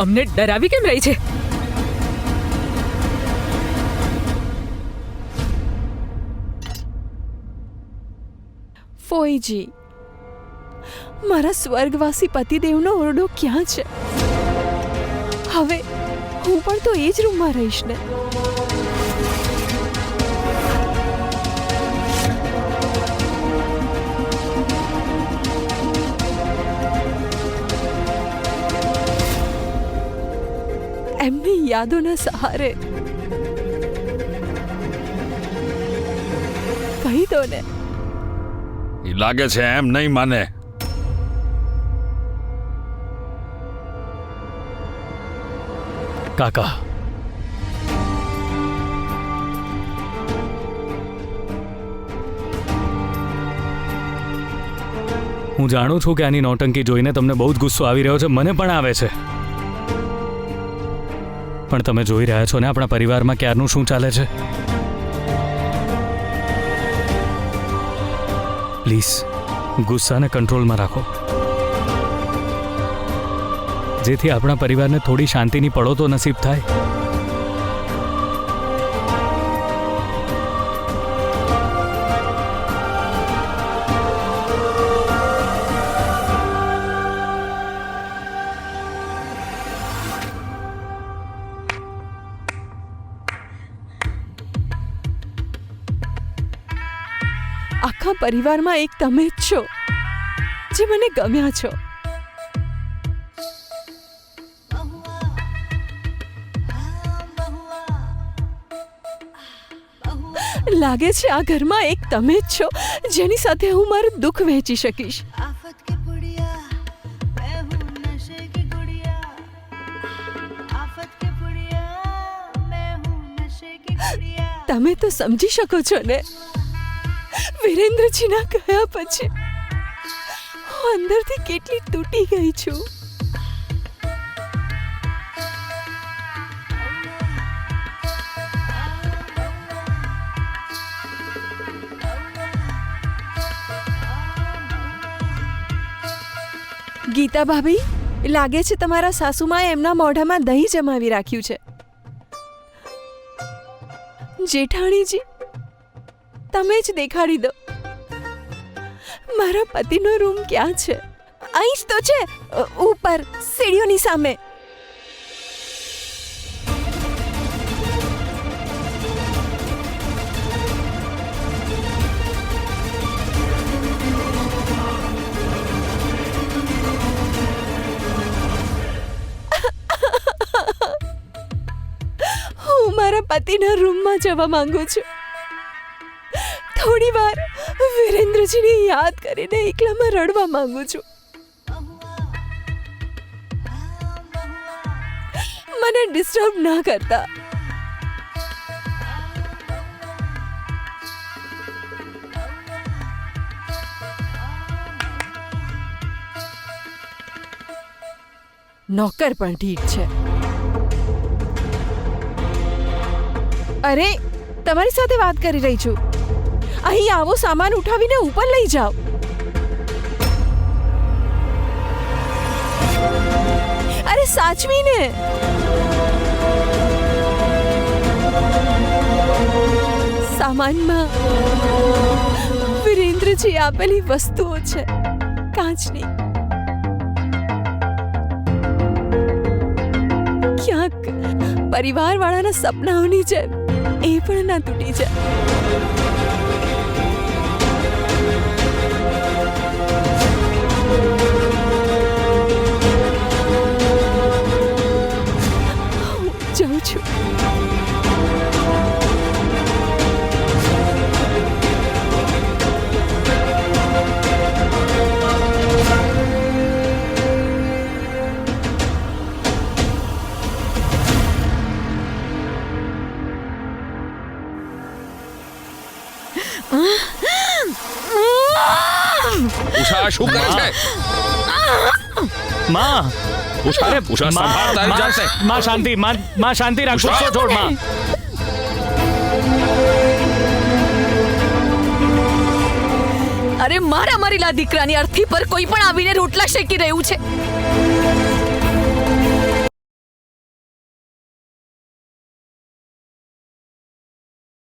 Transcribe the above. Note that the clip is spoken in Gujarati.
અમને ડરાવી કેમ રહી છે? ફોઈજી, મારા સ્વર્ગવાસી પતિદેવનો ઓરડો ક્યાં છે? હવે હું પણ તો એ જ રૂમમાં રહીશ ને. એમની યાદોના સહારે કહી દો ને. લાગે છે એમ નહીં માને. કાકા, હું જાણું છું કે આની નોટંકી જોઈને તમને બહુ જ ગુસ્સો આવી રહ્યો છે, મને પણ આવે છે. પણ તમે જોઈ રહ્યા છો ને આપણા પરિવારમાં ક્યારનું શું ચાલે છે. પ્લીઝ ગુસ્સાને કંટ્રોલમાં રાખો, જેથી આપણા પરિવારને થોડી શાંતિની પળો તો નસીબ થાય. આખા પરિવારમાં એક તમે જ છો જે મને ગમ્યા છો. લાગે છે આ ઘરમાં એક તમે જ છો જેની સાથે હું મારું દુઃખ વહેંચી શકીશ. તમે તો સમજી શકો છો ને, વિરેન્દ્રજીના ગયા પછી હું અંદરથી કેટલી તૂટી ગઈ છું. ગીતા ભાભી, લાગે છે તમારા સાસુમાએ એમના મોઢામાં દહીં જમાવી રાખ્યું છે. જેઠાણીજી, તમે જ દેખાડી દો મારા પતિનો રૂમ ક્યાં છે? અહીં જ તો છે, ઉપર સીડીઓની સામે. હું મારા પતિના રૂમમાં જવા માંગુ છું. થોડી વાર વિરેન્દ્રજીને યાદ કરીને એકલામાં રડવા માંગુ છું. મને ડિસ્ટર્બ ના કરતા. નોકર પણ ઠીક છે. અરે, તમારી સાથે વાત કરી રહી છું. અહીં આવો, સામાન ઉઠાવીને ઉપર લઈ જાઓ. અરે સાચવીને. સામાનમાં વિરેન્દ્રજી આપેલી વસ્તુઓ છે, કાચની. ક્યાંક પરિવારવાળાના સપનાઓની જેમ એ પણ ના તૂટી જાય. જાઉં છું. ઉષા, શું કરે છે? માં, ઉષા, ઉષા સંભાળ, તારી જાતે. માં શાંતિ, માં શાંતિ રાખ. ગુસ્સો છોડ માં. અરે મારા મરેલા દીકરાની અર્થી પર કોઈ પણ આવીને રોટલા શેકી રહ્યું છે.